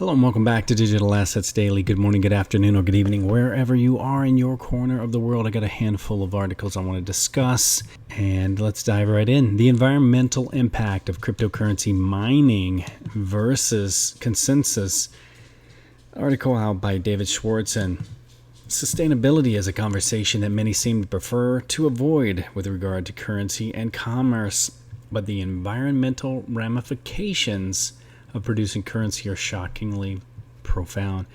Hello and welcome back to Digital Assets Daily. Good morning, good afternoon, or good evening, wherever you are in your corner of the world. I got a handful of articles I want to discuss, and let's dive right in. The environmental impact of cryptocurrency mining versus consensus. Article out by David Schwartz. And sustainability is a conversation that many seem to prefer to avoid with regard to currency and commerce, but the environmental ramifications of producing currency are shockingly profound.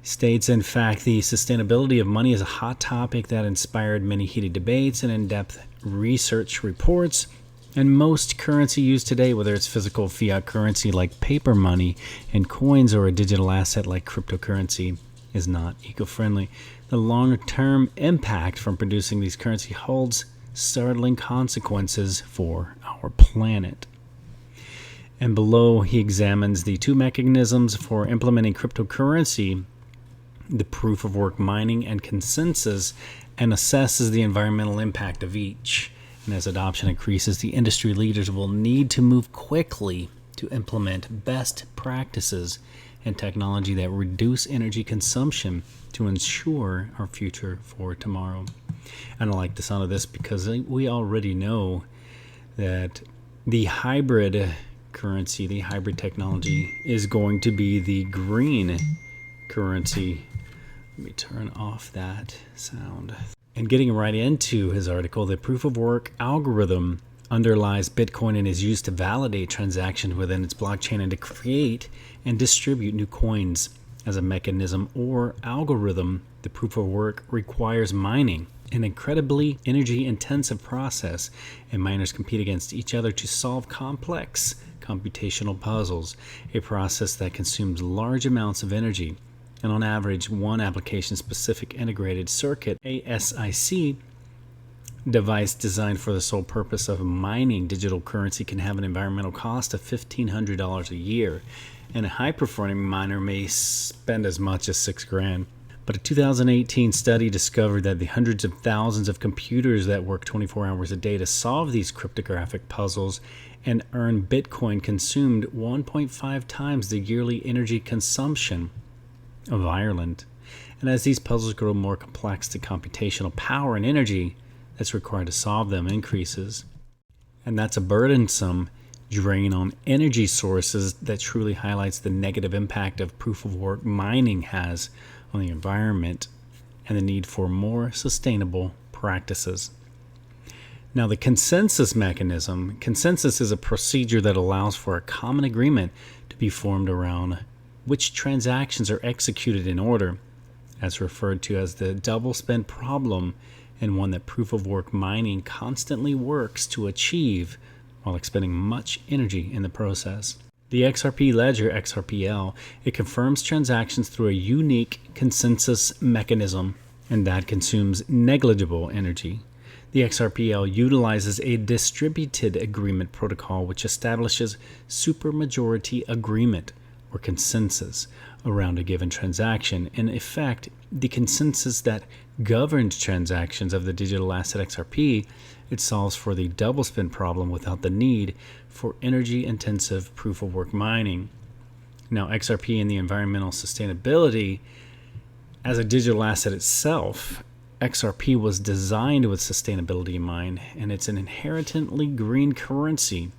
States, in fact, the sustainability of money is a hot topic that inspired many heated debates and in-depth research reports. And most currency used today, whether it's physical fiat currency like paper money and coins or a digital asset like cryptocurrency, is not eco-friendly. The long-term impact from producing these currency holds startling consequences for our planet. And below, he examines the two mechanisms for implementing cryptocurrency, the proof of work mining and consensus, and assesses the environmental impact of each. And as adoption increases, the industry leaders will need to move quickly to implement best practices and technology that reduce energy consumption to ensure our future for tomorrow. And I like the sound of this because we already know that the hybrid currency, the hybrid technology, is going to be the green currency. Let me turn off that sound. And getting right into his article, the proof of work algorithm underlies Bitcoin and is used to validate transactions within its blockchain and to create and distribute new coins. As a mechanism or algorithm, the proof of work requires mining, an incredibly energy-intensive process, and miners compete against each other to solve complex computational puzzles, a process that consumes large amounts of energy. And on average, one application-specific integrated circuit, ASIC, device designed for the sole purpose of mining digital currency can have an environmental cost of $1,500 a year, and a high-performing miner may spend as much as $6,000. But a 2018 study discovered that the hundreds of thousands of computers that work 24 hours a day to solve these cryptographic puzzles and earn Bitcoin consumed 1.5 times the yearly energy consumption of Ireland. And as these puzzles grow more complex, the computational power and energy that's required to solve them increases. And that's a burdensome drain on energy sources that truly highlights the negative impact of proof of work mining has on the environment and the need for more sustainable practices. Now, the consensus mechanism. Consensus is a procedure that allows for a common agreement to be formed around which transactions are executed in order, as referred to as the double spend problem, and one that proof of work mining constantly works to achieve while expending much energy in the process. The XRP ledger, XRPL, it confirms transactions through a unique consensus mechanism, and that consumes negligible energy. The XRPL utilizes a distributed agreement protocol which establishes supermajority agreement or consensus around a given transaction. In effect, the consensus that governs transactions of the digital asset XRP, it solves for the double spend problem without the need for energy-intensive proof-of-work mining. Now, XRP and the environmental sustainability as a digital asset itself, XRP was designed with sustainability in mind, and it's an inherently green currency.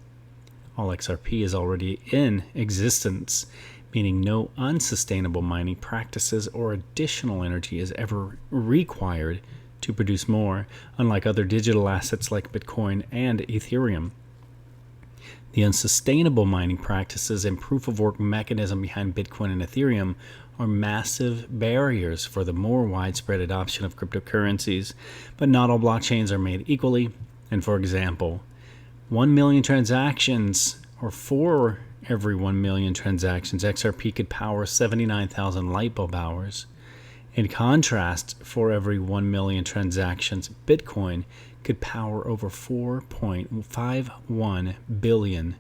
All XRP is already in existence, meaning no unsustainable mining practices or additional energy is ever required to produce more, unlike other digital assets like Bitcoin and Ethereum. The unsustainable mining practices and proof-of-work mechanism behind Bitcoin and Ethereum are massive barriers for the more widespread adoption of cryptocurrencies, but not all blockchains are made equally. And for example, 1 million transactions, or for every 1 million transactions, XRP could power 79,000 light bulb hours. In contrast, for every 1 million transactions, Bitcoin could power over 4.51 billion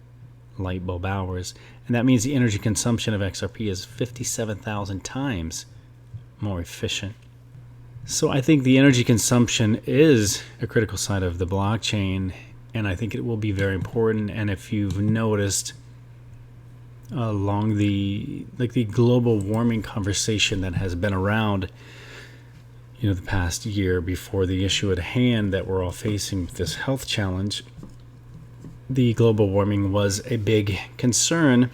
light bulb hours. And that means the energy consumption of XRP is 57,000 times more efficient. So I think the energy consumption is a critical side of the blockchain, and I think it will be very important. And if you've noticed, along the global warming conversation that has been around, the past year before the issue at hand that we're all facing with this health challenge. The global warming was a big concern,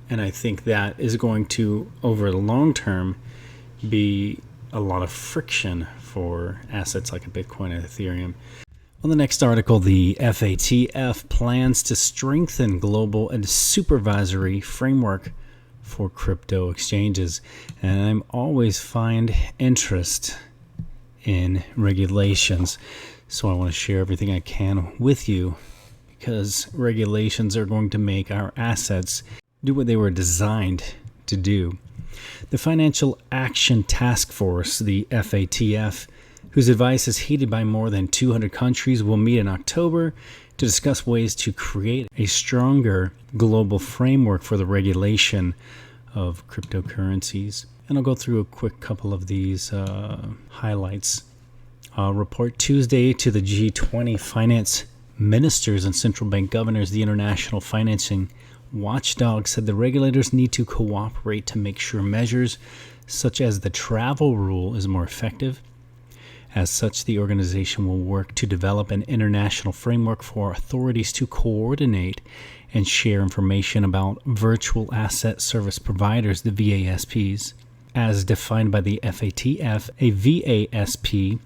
and I think that is going to, over the long term, be a lot of friction for assets like Bitcoin and Ethereum. On the next article, the FATF plans to strengthen global and supervisory framework for crypto exchanges. And I'm always find interest in regulations, so I want to share everything I can with you, because regulations are going to make our assets do what they were designed to do. The Financial Action Task Force, the FATF, whose advice is heeded by more than 200 countries, will meet in October to discuss ways to create a stronger global framework for the regulation of cryptocurrencies. And I'll go through a quick couple of these highlights. Report Tuesday to the G20 finance ministers and central bank governors. The International Financing Watchdog said the regulators need to cooperate to make sure measures such as the travel rule is more effective. As such, the organization will work to develop an international framework for authorities to coordinate and share information about virtual asset service providers, the VASPs. As defined by the FATF, a VASP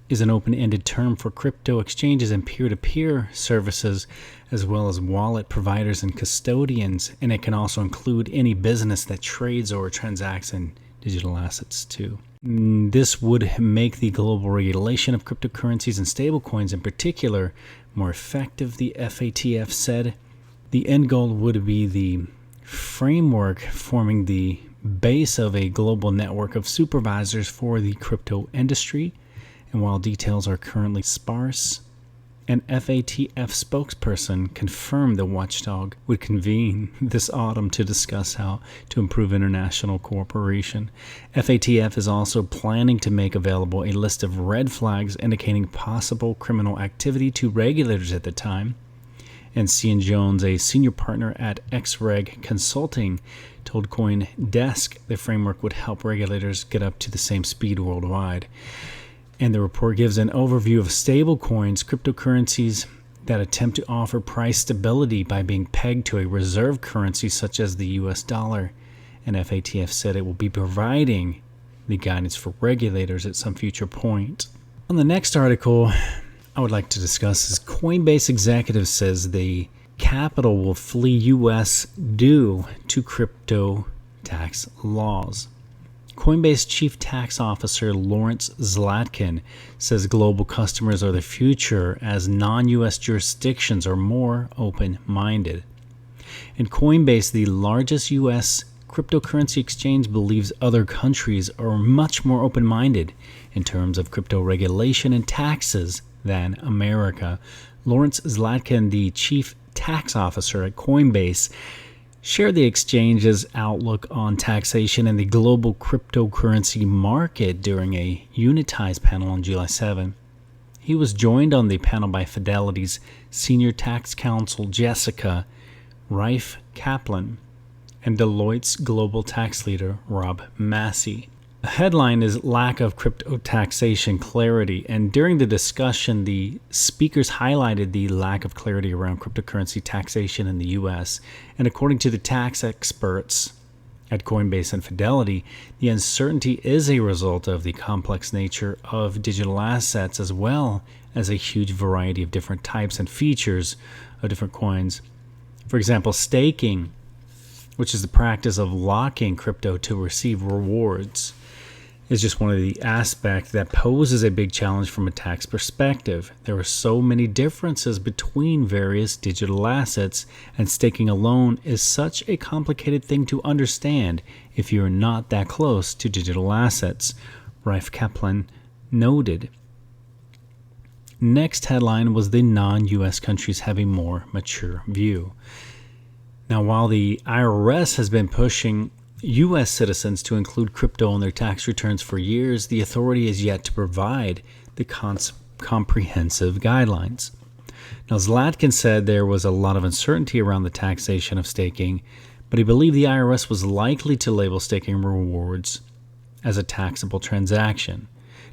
is an open-ended term for crypto exchanges and peer-to-peer services, as well as wallet providers and custodians, and it can also include any business that trades or transacts in digital assets too. This would make the global regulation of cryptocurrencies and stablecoins in particular more effective, the FATF said. The end goal would be the framework forming the base of a global network of supervisors for the crypto industry. And while details are currently sparse, an FATF spokesperson confirmed the watchdog would convene this autumn to discuss how to improve international cooperation. FATF is also planning to make available a list of red flags indicating possible criminal activity to regulators at the time. And Cian Jones, a senior partner at XReg Consulting, told CoinDesk the framework would help regulators get up to the same speed worldwide. And the report gives an overview of stablecoins, cryptocurrencies that attempt to offer price stability by being pegged to a reserve currency such as the US dollar. And FATF said it will be providing the guidance for regulators at some future point. On the next article I would like to discuss is Coinbase executive says the capital will flee US due to crypto tax laws. Coinbase Chief Tax Officer Lawrence Zlatkin says global customers are the future as non-U.S. jurisdictions are more open-minded. And Coinbase, the largest U.S. cryptocurrency exchange, believes other countries are much more open-minded in terms of crypto regulation and taxes than America. Lawrence Zlatkin, the Chief Tax Officer at Coinbase, shared the exchange's outlook on taxation and the global cryptocurrency market during a Unitize panel on July 7. He was joined on the panel by Fidelity's Senior Tax Counsel Jessica Rife Kaplan and Deloitte's Global Tax Leader Rob Massey. The headline is Lack of Crypto Taxation Clarity, and during the discussion, the speakers highlighted the lack of clarity around cryptocurrency taxation in the U.S. And according to the tax experts at Coinbase and Fidelity, the uncertainty is a result of the complex nature of digital assets as well as a huge variety of different types and features of different coins. For example, staking, which is the practice of locking crypto to receive rewards, is just one of the aspects that poses a big challenge from a tax perspective. There are so many differences between various digital assets, and staking alone is such a complicated thing to understand if you're not that close to digital assets, Rife Kaplan noted. Next headline was the non-U.S. countries have a more mature view. Now, while the IRS has been pushing U.S. citizens to include crypto on their tax returns for years, the authority is yet to provide the comprehensive guidelines. Now, Zlatkin said there was a lot of uncertainty around the taxation of staking, but he believed the IRS was likely to label staking rewards as a taxable transaction.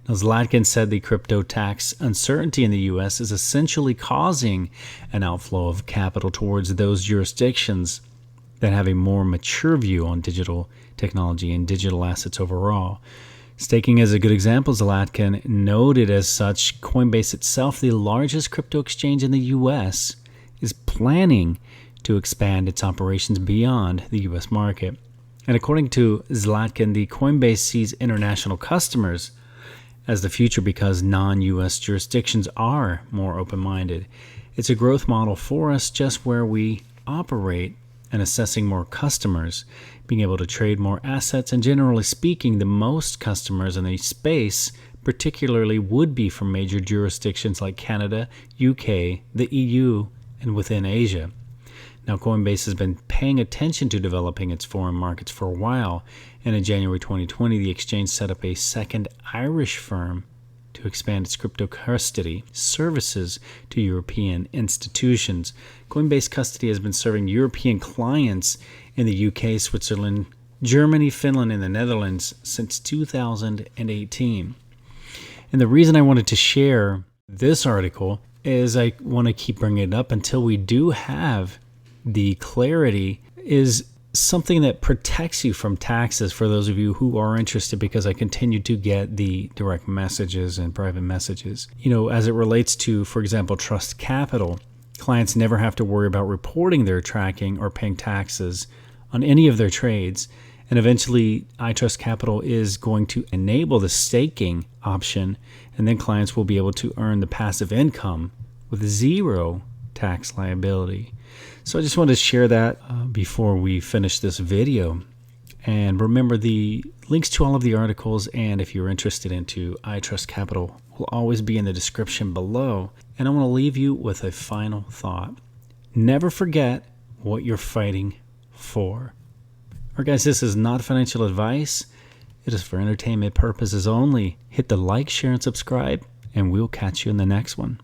Now, Zlatkin said the crypto tax uncertainty in the U.S. is essentially causing an outflow of capital towards those jurisdictions that have a more mature view on digital technology and digital assets overall. Staking is a good example, Zlatkin noted. As such, Coinbase itself, the largest crypto exchange in the U.S., is planning to expand its operations beyond the U.S. market. And according to Zlatkin, the Coinbase sees international customers as the future because non-U.S. jurisdictions are more open-minded. It's a growth model for us just where we operate and assessing more customers, being able to trade more assets, and generally speaking, the most customers in the space particularly would be from major jurisdictions like Canada, UK, the EU, and within Asia. Now, Coinbase has been paying attention to developing its foreign markets for a while, and in January 2020, the exchange set up a second Irish firm to expand its crypto custody services to European institutions. Coinbase Custody has been serving European clients in the UK, Switzerland, Germany, Finland, and the Netherlands since 2018. And the reason I wanted to share this article is I want to keep bringing it up until we do have the clarity, is something that protects you from taxes for those of you who are interested, because I continue to get the direct messages and private messages. As it relates to, for example, XRP, clients never have to worry about reporting their tracking or paying taxes on any of their trades. And eventually, iTrustCapital is going to enable the staking option, and then clients will be able to earn the passive income with zero tax liability. So I just wanted to share that before we finish this video. And remember, the links to all of the articles, and if you're interested into iTrustCapital, will always be in the description below. And I want to leave you with a final thought. Never forget what you're fighting for. All right, guys, this is not financial advice. It is for entertainment purposes only. Hit the like, share, and subscribe, and we'll catch you in the next one.